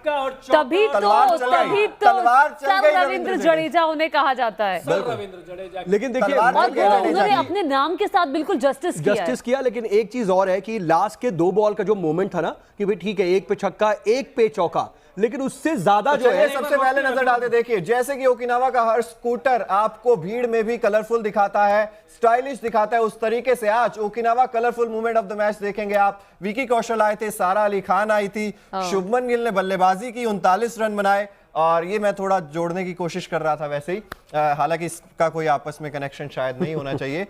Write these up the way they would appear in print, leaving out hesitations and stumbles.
तभी तो सर रविंद्र जडेजा उन्हें कहा जाता है। रविंद्र जडेजा, लेकिन देखिए उन्होंने अपने नाम के साथ बिल्कुल जस्टिस किया। लेकिन एक चीज और है कि लास्ट के 2 बॉल का जो मोमेंट था ना कि भाई ठीक है, एक पे छक्का एक पे चौका, लेकिन उससे ज्यादा जो है सबसे पहले नजर डालते देखिए, जैसे कि ओकिनावा का हर स्कूटर आपको भीड़ में भी कलरफुल दिखाता है, स्टाइलिश दिखाता है, उस तरीके से आज Okinawa colourful movement of the match देखेंगे आप। विकी कौशल आए थे, सारा अली खान आई थी, शुभमन गिल ने बल्लेबाजी की, 39 रन बनाए। और ये मैं थोड़ा जोड़ने की कोशिश कर रहा था वैसे ही, हालांकि इसका कोई आपस में कनेक्शन शायद नहीं होना चाहिए।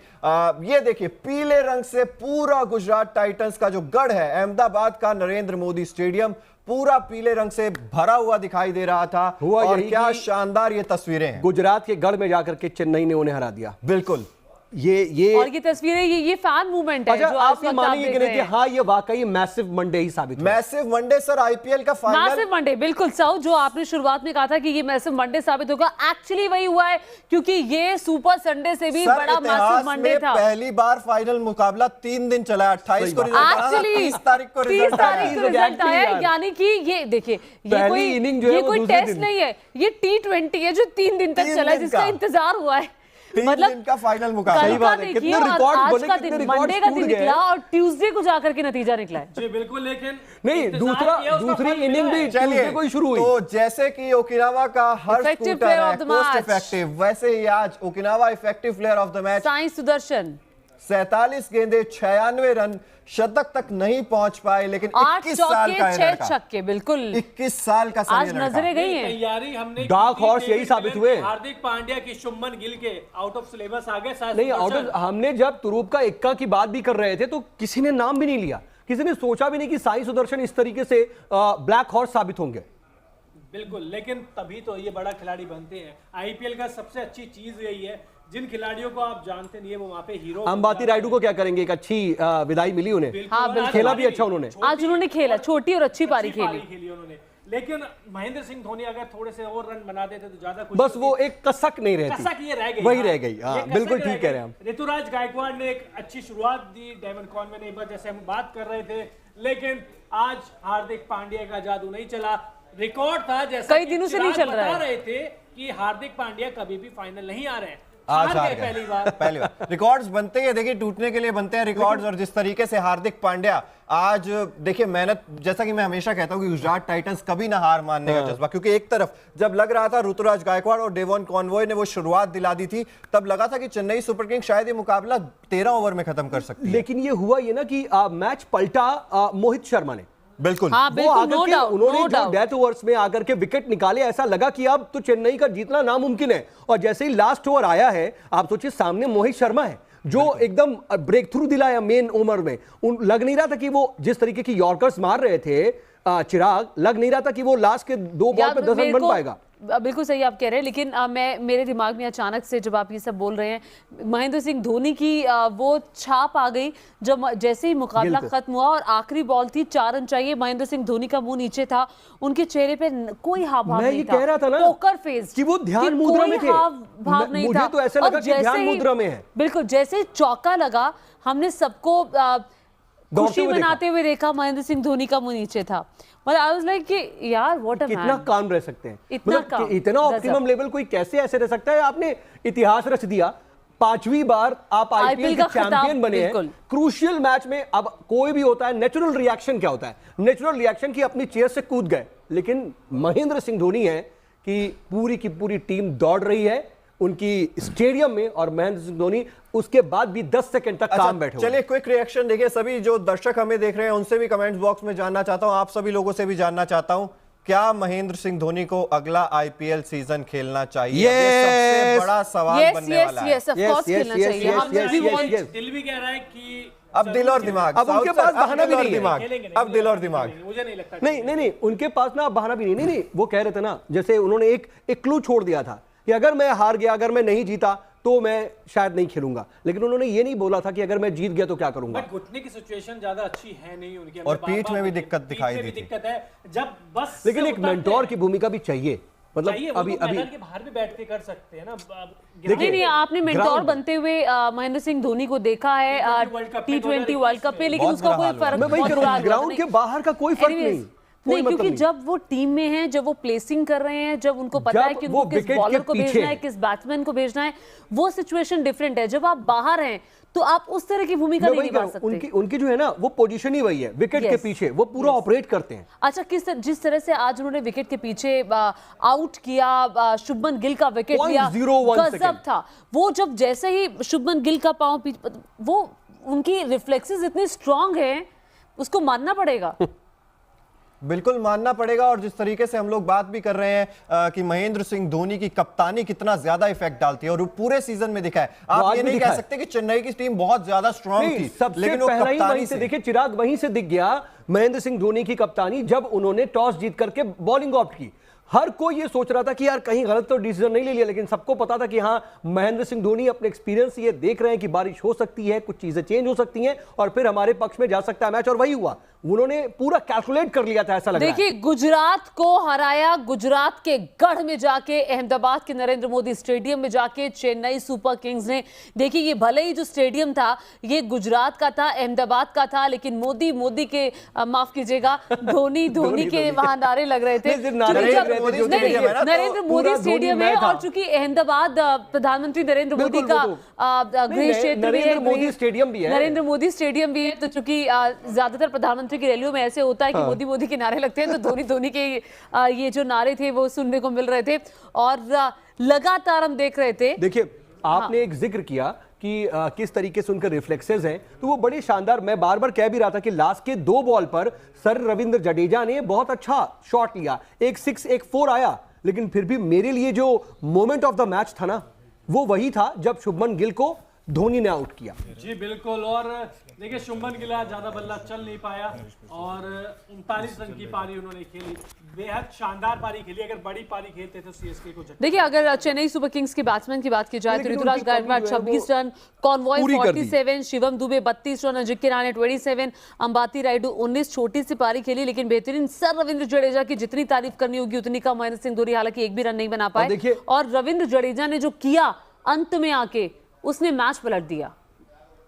ये देखिए, पीले रंग से पूरा गुजरात टाइटंस का जो गढ़ है, अहमदाबाद का नरेंद्र मोदी स्टेडियम पूरा पीले रंग से भरा हुआ दिखाई दे रहा था। और क्या शानदार ये तस्वीरें हैं, गुजरात के गढ़ में जाकर के चेन्नई ने उन्हें हरा दिया। बिल्कुल, ये और ये तस्वीरें, ये फैन मूवमेंट है जो आप ये मानेंगे कि नहीं कि हाँ ये वाकई मैसिव मंडे ही साबित हुआ। मैसिव मंडे सर, आईपीएल का फाइनल मैसिव मंडे, बिल्कुल साउ, जो आपने शुरुआत में कहा था कि ये मैसिव मंडे साबित होगा, एक्चुअली वही हुआ है, क्योंकि ये सुपर संडे से भी बड़ा मैसिव मंडे था। पहली बार फाइनल मुकाबला 3 दिन चला, 28 को रिजल्ट, 30 तारीख को रिजल्ट आया। यानी कि ये देखिए, ये कोई टेस्ट नहीं है, ये T20 है जो 3 दिन तक चला, जिसका इंतजार हुआ है। मतलब का फाइनल मुकाबला, सही बात है, कितने रिकॉर्ड बने, कितने मंडे का दिन निकला और ट्यूसडे को जाकर के नतीजा निकला है। जी बिल्कुल, लेकिन नहीं दूसरी इनिंग भी ट्यूसडे को ही शुरू हुई। तो जैसे कि ओकिनावा का हर स्कूटर है कोस्ट इफेक्टिव, वैसे ही आज Okinawa effective player of the match Sai Sudarshan, 47 गेंदें 96 रन, शतक तक नहीं पहुंच पाए, लेकिन 21 साल का 6 छक्के, बिल्कुल 21 साल का आज नजरें गई हैं। तैयारी हमने डार्क हॉर्स यही साबित हुए। हार्दिक पांड्या की, शुभमन गिल के आउट ऑफ सिलेबस आ गए। नहीं, आउट ऑफ, हमने जब तुरूप का इक्का की बात भी कर रहे थे तो किसी ने नाम भी नहीं लिया, किसी ने सोचा भी नहीं कि साई सुदर्शन इस तरीके से ब्लैक हॉर्स साबित होंगे। बिल्कुल, लेकिन तभी तो ये बड़ा खिलाड़ी बनते हैं। आईपीएल का सबसे अच्छी चीज यही है, जिन खिलाड़ियों को आप जानते नहीं है वो वहाँ पे हीरो। अंबाती रायडू को क्या करेंगे, एक अच्छी विदाई मिली उन्हें। हाँ, खेला भी अच्छा उन्होंने, आज उन्होंने खेला, छोटी और अच्छी पारी खेली उन्होंने। लेकिन महेंद्र सिंह धोनी अगर थोड़े से और रन बना देते तो ज्यादा कुछ, बस वो एक कसक नहीं रहती, कसक ये रह गई, वही रह गई। बिल्कुल ठीक कह रहे हैं हम। ऋतुराज गायकवाड़ ने एक अच्छी शुरुआत दी, डेवन कॉनवे ने एक बार जैसे हम बात कर रहे थे, लेकिन आज हार्दिक पांड्या का जादू नहीं चला। रिकॉर्ड था, जैसे कई दिनों से नहीं चल रहा है, रहे थे कि हार्दिक पांड्या कभी भी फाइनल नहीं आ रहे हैं। आज पहली बार रिकॉर्ड्स बनते हैं, देखिए टूटने के लिए बनते हैं रिकॉर्ड्स। और जिस तरीके से हार्दिक पांड्या आज देखिए मेहनत, जैसा कि मैं हमेशा कहता हूं कि गुजरात टाइटंस कभी ना हार मानने का जज्बा, क्योंकि एक तरफ जब लग रहा था ऋतुराज गायकवाड़ और डेवन कॉनवॉय ने वो शुरुआत दिला दी थी, तब लगा था कि चेन्नई सुपर किंग्स शायद ये मुकाबला 13 ओवर में खत्म कर सकती है। लेकिन ये हुआ ये ना कि मैच पलटा मोहित शर्मा ने। बिल्कुल, हाँ, बिल्कुल, उन्होंने जो डेथ ओवर्स में आकर के विकेट निकाले, ऐसा लगा कि अब तो चेन्नई का जीतना नामुमकिन है। और जैसे ही लास्ट ओवर आया है, आप सोचिए सामने मोहित शर्मा है जो एकदम ब्रेक थ्रू दिलाया मेन ओवर में। लग नहीं रहा था कि वो जिस तरीके की यॉर्कर्स मार रहे थे चिराग, लग नहीं रहा था कि वो लास्ट के 2 बॉल पे 10 रन बन पाएगा। बिल्कुल सही आप कह रहे हैं, लेकिन मेरे दिमाग में अचानक से जब आप ये सब बोल रहे हैं, महेंद्र सिंह धोनी की वो छाप आ गई जब जैसे ही मुकाबला खत्म हुआ और आखिरी बॉल थी, 4 रन चाहिए, महेंद्र सिंह धोनी का मुंह नीचे था, उनके चेहरे पे कोई हाव भाव नहीं था। मैं ये कह रहा था ना, पोकर फेस कि वो ध्यान मुद्रा में थे, हाव भाव नहीं था। मुझे तो ऐसा लगा कि ध्यान मुद्रा में है। बिल्कुल, जैसे चौका लगा, हमने सबको खुशी मनाते हुए देखा, महेंद्र सिंह धोनी का मुंह नीचे था। मतलब आई वाज लाइक कि यार व्हाट अ मैन, कितना काम रह सकते हैं, इतना ऑप्टिमम लेवल कोई कैसे ऐसे रह सकता है। आपने इतिहास रच दिया, 5वीं बार आप आईपीएल के चैंपियन बने हैं क्रूशियल मैच में। अब कोई भी होता है, नेचुरल रिएक्शन क्या होता है? नेचुरल रिएक्शन की अपनी चेयर से कूद गए, लेकिन महेंद्र सिंह धोनी है कि पूरी की पूरी टीम दौड़ रही है उनकी स्टेडियम में, और महेंद्र सिंह धोनी उसके बाद भी 10 सेकंड तक काम बैठे। चलिए क्विक रिएक्शन देखिए, सभी जो दर्शक हमें देख रहे हैं उनसे भी कमेंट्स बॉक्स में जानना चाहता हूं, आप सभी लोगों से भी जानना चाहता हूं, क्या महेंद्र सिंह धोनी को अगला आईपीएल सीजन खेलना चाहिए? ये सबसे बड़ा सवाल बनने वाला है। दिल भी कह रहा है कि अब दिल और दिमाग, अब उनके पास बहाना भी नहीं है, अब दिल और दिमाग मुझे नहीं लगता। नहीं, उनके पास ना बहाना भी नहीं। वो कह रहे थे ना, जैसे उन्होंने एक क्लू छोड़ दिया था कि अगर मैं हार गया, अगर मैं नहीं जीता तो मैं शायद नहीं खेलूंगा, लेकिन उन्होंने ये नहीं बोला था कि अगर मैं जीत गया तो क्या करूंगा। घुटने की सिचुएशन ज्यादा अच्छी है नहीं उनके, और पीठ में भी दिक्कत दिखाई दी थी। दिक्कत है जब बस, लेकिन एक मेंटोर की भूमिका भी चाहिए, मतलब अभी के बाहर भी बैठ के कर सकते हैं ना। नहीं, आपने मेंटोर बनते हुए महेंद्र सिंह धोनी को देखा है T20 वर्ल्ड कप पे, लेकिन उसका कोई फर्क नहीं, ग्राउंड के बाहर का कोई फर्क नहीं। नहीं, क्योंकि जब वो टीम में हैं, जब वो प्लेसिंग कर रहे हैं, जब उनको पता है कि उनको किस बॉलर को भेजना है, किस बैट्समैन को भेजना है, वो सिचुएशन डिफरेंट है। जब आप बाहर हैं तो आप उस तरह की भूमिका नहीं निभा सकते। उनकी जो है ना वो पोजीशन ही वही है, विकेट के पीछे वो पूरा ऑपरेट करते हैं। अच्छा, जिस तरह से आज उन्होंने विकेट के पीछे आउट किया, शुभमन गिल का विकेट लिया, गजब था वो। जब जैसे ही शुभमन गिल का पांव पीछे, वो उनकी रिफ्लेक्सेस इतनी स्ट्रांग है, उसको मानना पड़ेगा। बिल्कुल मानना पड़ेगा। और जिस तरीके से हम लोग बात भी कर रहे हैं कि महेंद्र सिंह धोनी की कप्तानी कितना ज्यादा इफेक्ट डालती है, और वो पूरे सीजन में दिखा है। आप ये नहीं कह सकते कि चेन्नई की टीम बहुत ज्यादा स्ट्रांग थी, लेकिन वो कप्तानी से देखिए, चिराग वहीं से दिख गया महेंद्र सिंह धोनी की कप्तानी, जब उन्होंने टॉस जीत करके बॉलिंग ऑप्ट की। हर कोई ये सोच रहा था कि यार कहीं गलत तो डिसीजन नहीं ले लिया, लेकिन सबको पता था कि हाँ, महेंद्र सिंह धोनी अपने एक्सपीरियंस ये देख रहे हैं कि बारिश हो सकती है, कुछ चीजें चेंज हो सकती हैं और फिर हमारे पक्ष में जा सकता है मैच, और वही हुआ। उन्होंने पूरा कैलकुलेट कर लिया था, ऐसा लग रहा है। देखिए, गुजरात को हराया, गुजरात के गढ़ में जाके, अहमदाबाद के नरेंद्र मोदी स्टेडियम में जाके चेन्नई सुपर किंग्स ने, देखिए ये भले ही जो स्टेडियम था ये गुजरात का था, अहमदाबाद का था, लेकिन मोदी के माफ कीजिएगा, धोनी के वहां नारे लग रहे थे। नरेंद्र मोदी स्टेडियम है, और चूंकि अहमदाबाद प्रधानमंत्री नरेंद्र मोदी का गृह क्षेत्र भी है, नरेंद्र मोदी स्टेडियम भी है, तो चूंकि ज्यादातर प्रधानमंत्री की रैलियों में ऐसे होता है कि मोदी के नारे लगते हैं, तो धोनी के ये जो नारे थे वो सुनने को मिल रहे थे, और लगातार हम देख रहे थे। देखिए, आपने एक जिक्र किया कि किस तरीके से उनके रिफ्लेक्सेस हैं, तो वो बड़े शानदार। मैं बार बार कह भी रहा था कि लास्ट के 2 बॉल पर सर रविंद्र जडेजा ने बहुत अच्छा शॉट लिया, एक 6 एक 4 आया, लेकिन फिर भी मेरे लिए जो मोमेंट ऑफ द मैच था ना, वो वही था जब शुभमन गिल को धोनी ने आउट किया। जी बिल्कुल। और देखिए, शुभमन गिल ज्यादा बल्ला चल नहीं पाया और 39 रन की पारी उन्होंने खेली, बेहद शानदार पारी खेली। अगर बड़ी पारी खेलते तो सीएसके को। देखिए, अगर चेन्नई सुपर किंग्स की बैट्समैन की बात की जाए तो Ruturaj Gaikwad 26 run, Conway 47, Shivam Dube 32 run, Ajinkya Rahane 27, Ambati Rayudu 19। छोटी सी पारी खेली, लेकिन बेहतरीन। सर रविंद्र जडेजा की जितनी तारीफ करनी होगी उतनी कम। महेंद्र सिंह धोनी हालांकि एक भी रन नहीं बना पाए, और रविंद्र जडेजा ने जो किया अंत में आके, उसने मैच पलट दिया।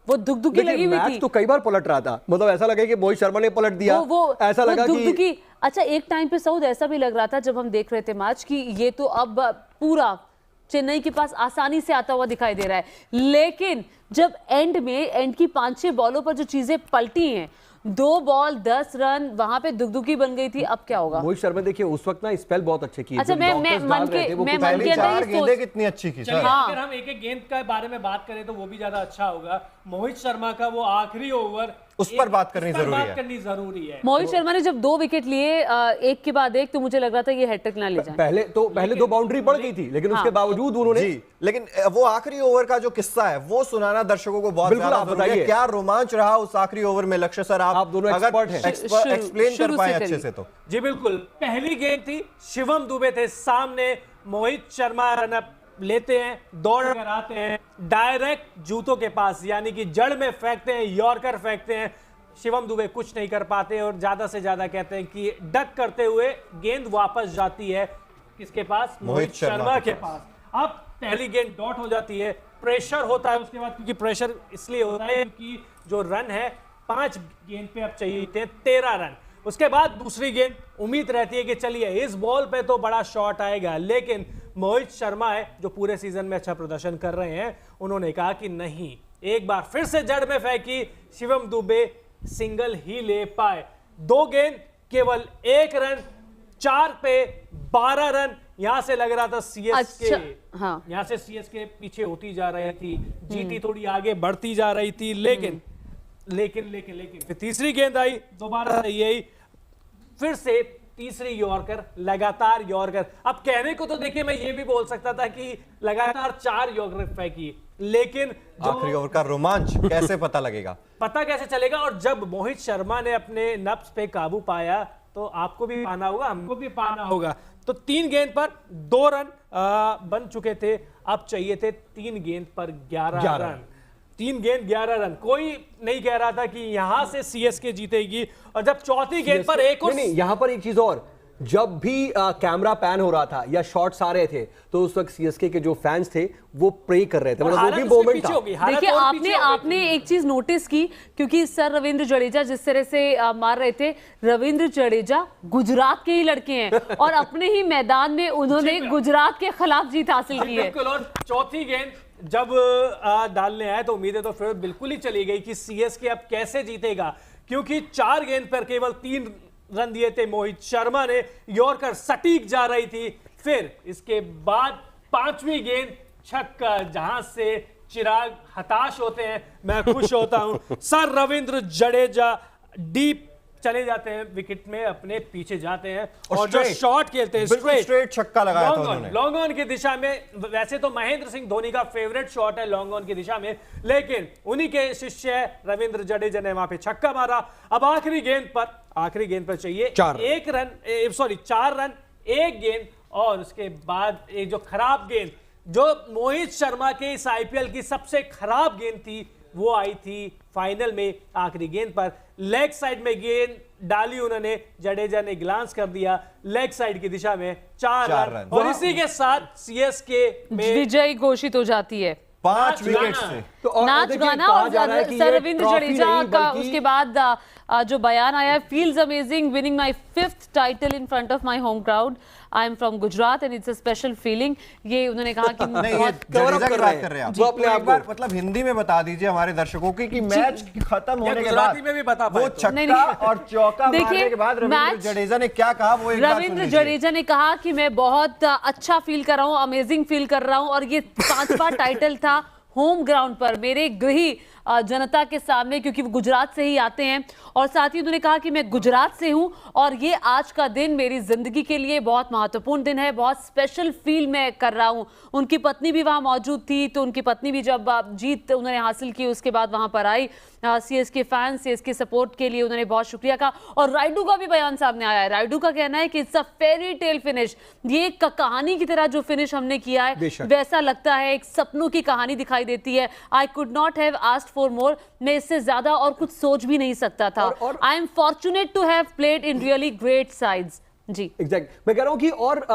वो दुगदुगी लगी हुई थी, तो कई बार पलट रहा था, मतलब ऐसा लगा कि मोहित शर्मा ने पलट दिया, ऐसा लगा कि अच्छा, एक टाइम पे सऊद ऐसा भी लग रहा था जब हम देख रहे थे मैच की ये तो अब पूरा चेन्नई के पास आसानी से आता हुआ दिखाई दे रहा है, लेकिन जब एंड की 5-6 बॉलों पर जो चीजें पलटी हैं, 2 बॉल 10 रन, वहां पे दुगदुगी बन गई थी। अब क्या होगा? मोहित शर्मा देखिए उस वक्त ना स्पेल बहुत अच्छे किए। अच्छा, मैं मन के गेंदें कितनी अच्छी की। अगर हम एक गेंद के बारे में बात करें तो वो भी ज्यादा अच्छा होगा। मोहित शर्मा का वो आखिरी ओवर, उस पर बात करनी जरूरी है। मोहित शर्मा ने जब 2 विकेट लिए एक के बाद एक, तो मुझे लग रहा था ये हैट्रिक ना ले जाए। पहले 2 बाउंड्री पड़ गई थी, लेकिन उसके बावजूद उन्होंने, लेकिन वो आखिरी ओवर का जो किस्सा है वो सुनाना दर्शकों को बहुत ज्यादा जरूरी है। क्या रोमांच रहा उस आखिरी ओवर में? लक्ष्य सर, आप दोनों एक्सपर्ट हैं, एक्सप्लेन कर पाए अच्छे से तो। जी बिल्कुल। पहली गेंद थी, शिवम दुबे थे सामने, मोहित शर्मा रनअप लेते हैं, दौड़ कर आते हैं, डायरेक्ट जूतों के पास, यानी कि जड़ में फेंकते हैं, यॉर्कर फेंकते हैं। शिवम दुबे कुछ नहीं कर पाते और ज्यादा से ज्यादा कहते हैं कि डक करते हुए गेंद वापस जाती है किसके पास? मोहित शर्मा के पास। अब पहली गेंद डॉट हो जाती है, प्रेशर होता है उसके बाद, क्योंकि प्रेशर इसलिए होता है क्योंकि जो रन है 5 गेंद पे अब चाहिए थे 13 रन। उसके बाद दूसरी गेंद, उम्मीद रहती है कि चलिए इस बॉल पे तो बड़ा शॉट आएगा, लेकिन मोहित शर्मा है जो पूरे सीजन में अच्छा प्रदर्शन कर रहे हैं, उन्होंने कहा कि नहीं, एक बार फिर से जड़ में फेंकी, शिवम दुबे सिंगल ही ले पाए। 2 गेंद केवल 1 रन, 4 पे 12 रन। यहां से लग रहा था सीएसके, हाँ, यहां से सीएसके पीछे होती जा रही थी, जीटी थोड़ी आगे बढ़ती जा रही थी, लेकिन फिर तीसरी गेंद आई, दोबारा यही, फिर से तीसरी यॉर्कर, लगातार यॉर्कर। अब कहने को तो देखिए मैं ये भी बोल सकता था कि लगातार 4 यॉर्कर फेंकी, लेकिन आखिरी ओवर का रोमांच कैसे पता लगेगा? पता कैसे चलेगा? और जब मोहित शर्मा ने अपने नफ्स पे काबू पाया तो आपको भी पाना होगा, हमको भी पाना होगा। तो 3 गेंद पर 2 रन बन चुके थे, अब चाहिए थे 3 गेंद पर 11 रन। 3 गेंद 11 रन। कोई नहीं कह रहा था कि यहां से सीएसके जीतेगी, और जब चौथी गेंद पर एक और नहीं, यहां पर एक चीज और, जब भी कैमरा पैन हो रहा था या शॉट्स आ रहे थे तो उस वक्त सीएसके के जो फैंस थे वो प्रे कर रहे थे, मतलब वो भी मोमेंट था। देखिए आपने एक चीज नोटिस की, क्योंकि सर रविंद्र जडेजा जिस तरह से मार रहे थे, रविंद्र जडेजा गुजरात के ही लड़के हैं और अपने ही मैदान में उन्होंने गुजरात के खिलाफ जीत हासिल की है। और चौथी गेंद जब डालने आए तो उम्मीदें तो फिर बिल्कुल ही चली गई कि सीएसके अब कैसे जीतेगा, क्योंकि 4 गेंद पर केवल 3 रन दिए थे मोहित शर्मा ने, यॉर्कर सटीक जा रही थी। फिर इसके बाद 5वीं गेंद छक्का, जहां से चिराग हताश होते हैं, मैं खुश होता हूं। सर रविंद्र जडेजा डीप चले जाते हैं विकेट में, अपने पीछे जाते हैं और जो शॉट खेलते हैं स्ट्रेट छक्का लगाया था उन्होंने लॉन्ग ऑन की दिशा में। वैसे तो महेंद्र सिंह धोनी का फेवरेट शॉट है लॉन्ग ऑन की दिशा में, लेकिन उन्हीं के शिष्य रविंद्र जडेजा ने वहां पे छक्का मारा। अब आखिरी गेंद पर चाहिए 4 रन 1 गेंद, और उसके बाद एक जो खराब गेंद, जो मोहित शर्मा के इस आईपीएल की सबसे खराब गेंद थी, वो आई थी फाइनल में आखिरी गेंद पर। लेग साइड में गेंद डाली उन्होंने, जडेजा ने ग्लांस कर दिया लेग साइड की दिशा में, 4 रन, और इसी के साथ सीएसके में विजयी घोषित हो जाती है 5 विकेट से। तो नाच गाना। और सर रविंद्र जडेजा का उसके बाद जो बयान आया, feels amazing winning my 5th title in front of my home crowd, I am from Gujarat and it's a special feeling. ये उन्होंने कहा कि नहीं, ये जडेजा की बात कर रहे हैं आप, तो एक बार मतलब हिंदी में बता दीजिए हमारे दर्शकों की कि मैच खत्म होने के बाद में भी बता वो छक्का और चौका मारने के बाद रविंद्र जडेजा ने क्या कहा, वो एक बार रविंद्र जडेजा ने कहा कि मैं बहुत अच्छा फील कर रहा हूँ, अमेजिंग फील कर रहा हूँ, और ये 5वां टाइटल था होम ग्राउंड पर, मेरे गृही जनता के सामने, क्योंकि वो गुजरात से ही आते हैं। और साथ ही उन्होंने कहा कि मैं गुजरात से हूं और ये आज का दिन मेरी जिंदगी के लिए बहुत महत्वपूर्ण दिन है, बहुत स्पेशल फील मैं कर रहा हूं। उनकी पत्नी भी वहां मौजूद थी, तो उनकी पत्नी भी जब जीत उन्होंने हासिल की उसके बाद वहां पर आई। सीएसके फैंस, सीएसके सपोर्ट के लिए उन्होंने बहुत शुक्रिया कहा। और राइडू का भी बयान सामने आया है। राइडू का कहना है कि it's a fairy tale finish, ये एक कहानी की तरह जो फिनिश हमने किया है वैसा लगता है, एक सपनों की कहानी दिखाई देती है। I could not have asked for more, मैं इससे ज्यादा और कुछ सोच भी नहीं सकता था। I am fortunate to have played in really great sides. जी एग्जैक्ट, मैं कह रहा हूं कि और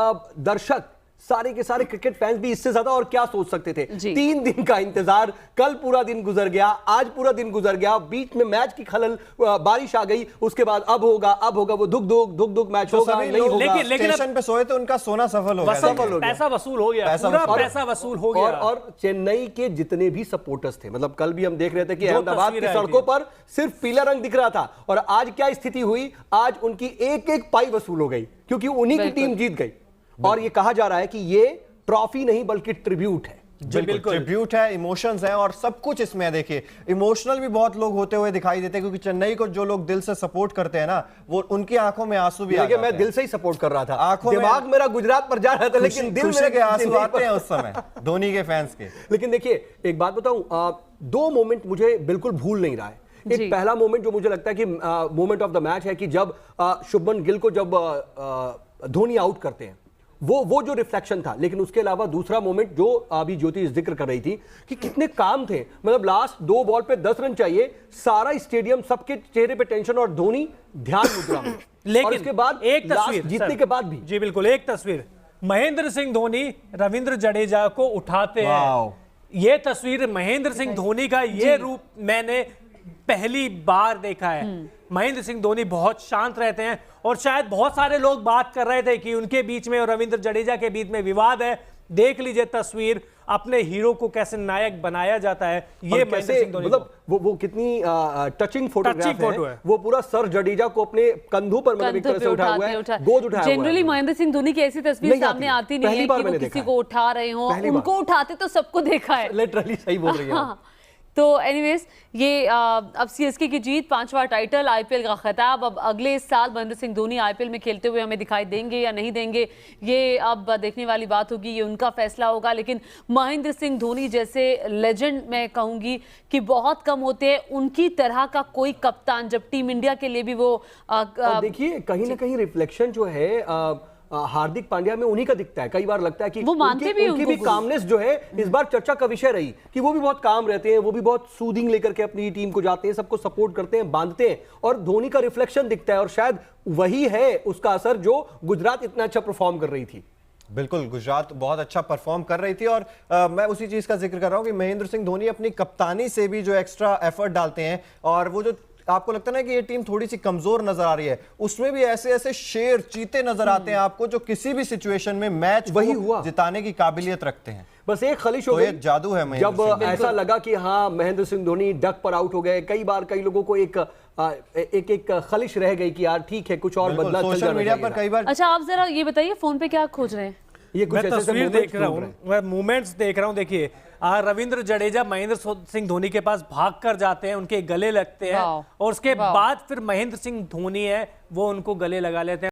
दर्शक सारे के सारे क्रिकेट फैंस भी इससे ज्यादा और क्या सोच सकते थे। 3 दिन का इंतजार, कल पूरा दिन गुजर गया, आज पूरा दिन गुजर गया, बीच में मैच की खलल, बारिश आ गई, उसके बाद अब होगा वो धुक मैच होगा नहीं होगा। लेकिन स्टेशन पे सोए तो उनका सोना सफल हो गया, पैसा वसूल हो गया, पैसा वसूल हो गया। और चेन्नई के जितने भी सपोर्टर्स थे, मतलब कल भी हम देख रहे थे कि अहमदाबाद की सड़कों पर सिर्फ पीला रंग दिख रहा था, और आज क्या स्थिति हुई, आज उनकी एक पाई वसूल हो गई क्योंकि उन्हीं की टीम जीत गई। और ये कहा जा रहा है कि ये ट्रॉफी नहीं बल्कि ट्रिब्यूट है। बिल्कुल ट्रिब्यूट है, इमोशंस हैं और सब कुछ इसमें है। देखिए इमोशनल भी बहुत लोग होते हुए दिखाई देते हैं, क्योंकि चेन्नई को जो लोग दिल से सपोर्ट करते हैं ना, वो उनकी आंखों में आंसू भी आ जाते हैं। मैं दिल से ही सपोर्ट कर रहा था, आंखों दिमाग मेरा गुजरात पर जा रहा था, लेकिन दिल मेरे के आंसू आते हैं उस समय धोनी के फैंस के। लेकिन देखिए एक बात बताऊं, 2 मोमेंट मुझे बिल्कुल भूल नहीं रहा है। एक पहला मोमेंट जो मुझे लगता है कि मोमेंट ऑफ द मैच है कि जब शुभमन गिल को जब धोनी आउट करते हैं, वो जो रिफ्लेक्शन था। लेकिन उसके अलावा दूसरा मोमेंट जो अभी ज्योति जिक्र कर रही थी कि कितने काम थे, मतलब लास्ट 2 बॉल पे 10 रन चाहिए, सारा स्टेडियम, सबके चेहरे पे टेंशन और धोनी ध्यान मुद्रा में। लेकिन और उसके बाद एक तस्वीर जीतने के बाद भी, जी बिल्कुल, एक तस्वीर महेंद्र सिंह धोनी रविंद्र जडेजा को उठाते हैं। ये तस्वीर महेंद्र सिंह धोनी का ये रूप मैंने पहली बार देखा है। महेंद्र सिंह धोनी बहुत शांत रहते हैं, और शायद बहुत सारे लोग बात कर रहे थे कि उनके बीच में और रविंद्र जडेजा के बीच में विवाद है। देख लीजिए तस्वीर, अपने हीरो को कैसे नायक बनाया जाता है। ये महेंद्र सिंह धोनी, मतलब वो कितनी टचिंग फोटोग्राफ है। वो पूरा सर जडेजा को अपने कंधों पर मतलब एक तरह से उठा हुआ है, गोद उठाया हुआ है। जनरली महेंद्र सिंह धोनी की ऐसी तस्वीर सामने आती नहीं है कि वो किसी को उठा रहे हो, उनको उठाते तो सबको देखा है। लिटरली सही बोल रही है। तो एनीवेज ये अब सीएसके की जीत, 5वां टाइटल, आईपीएल का खिताब। अब अगले साल महेंद्र सिंह धोनी आईपीएल में खेलते हुए हमें दिखाई देंगे या नहीं देंगे, ये अब देखने वाली बात होगी, ये उनका फैसला होगा। लेकिन महेंद्र सिंह धोनी जैसे लेजेंड, मैं कहूँगी कि बहुत कम होते हैं उनकी तरह का कोई कप्तान, जब टीम इंडिया के लिए भी वो देखिए कहीं ना कहीं रिफ्लेक्शन जो है हार्दिक पांड्या में उन्हीं का दिखता है। कई बार लगता है कि वो मानते भी उनकी भी कामनेस जो है इस बार चर्चा का विषय रही कि वो भी बहुत काम रहते हैं, वो भी बहुत सूदिंग लेकर के अपनी टीम को जाते हैं, सबको सपोर्ट करते हैं, बांधते हैं, और धोनी का रिफ्लेक्शन दिखता है और शायद वही है उसका असर जो गुजरात इतना अच्छा परफॉर्म कर रही थी। बिल्कुल, गुजरात बहुत अच्छा परफॉर्म कर रही थी और मैं उसी चीज का जिक्र कर रहा हूं कि महेंद्र सिंह धोनी अपनी कप्तानी से भी जो एक्स्ट्रा एफर्ट डालते हैं, और वो जो आपको लगता है ना कि ये टीम थोड़ी सी कमजोर नजर आ रही है, उसमें भी ऐसे ऐसे शेर चीते नजर आते हैं आपको जो किसी भी सिचुएशन में मैच वही हुआ जिताने की काबिलियत रखते हैं। बस एक खलिश हो तो गई, ये जादू है महेंद्र जब सिंह। ऐसा लगा कि हाँ महेंद्र सिंह धोनी डक पर आउट हो गए। कई बार कई लोगों को एक खलिश रह गई कि यार ठीक है कुछ और बदला चल सोशल मीडिया पर कई बार। अच्छा आप जरा ये बताइए फोन पे क्या खोज रहे हैं? ये कुछ मैं ऐसे तस्वीर देख रहा हूँ, मैं मूवमेंट्स देख रहा हूँ। देखिए रविंद्र जडेजा महेंद्र सिंह धोनी के पास भाग कर जाते हैं, उनके गले लगते हैं, और उसके बाद फिर महेंद्र सिंह धोनी है वो उनको गले लगा लेते हैं।